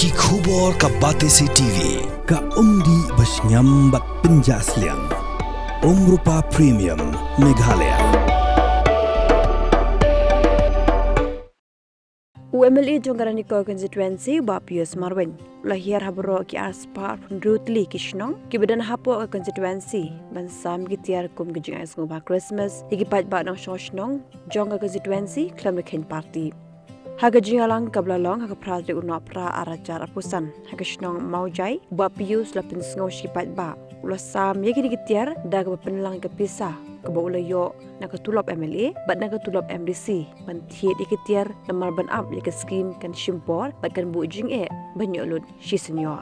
Ki khubor ka Batesi TV. Ka umdi basnyam bak penjasliang. Rupa Premium Meghalaya. UMLE jong Ranikor Constituency Bapius Marwen. Lahir habro ki aspar rutli ki Shnong ki badan hapo constituency bansam ki Tiar kum ki jing ngubah Christmas ki pat ba nang Shnong jong constituency klam ken party. Haga jingalang kablalong haga pradri unapra arajar apusan haga Shnong maujai Bapius lapin sngosh ki pat ba ulasam ye ki Tiar daga Pynlang ke pisah ke Ulayo nak Tulop MLA bat nak Tulop MDC ban thiet ke Tiar namar ban up ke skim kan shimpor bat kan bujing banyolud shi senior